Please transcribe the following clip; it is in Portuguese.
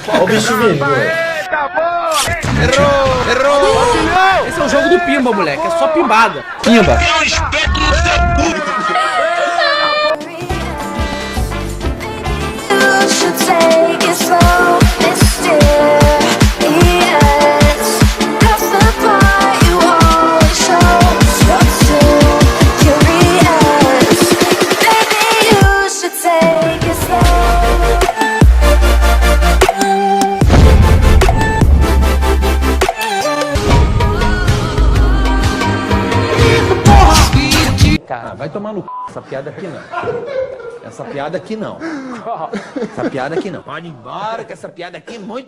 Olha o bicho vermelho. Eita, boa! Errou! Esse é o jogo do pimba, moleque. É só pimbada. Pimba. Tem um espeto no seu cu! You should take it slow, mister. Yes, that's the part you always show. You're too curious. Baby, you should take it slow. Cara, vai tomar no c... Essa piada aqui não. Essa piada aqui não. Essa piada aqui não. Pode ir embora, que essa piada aqui é muito...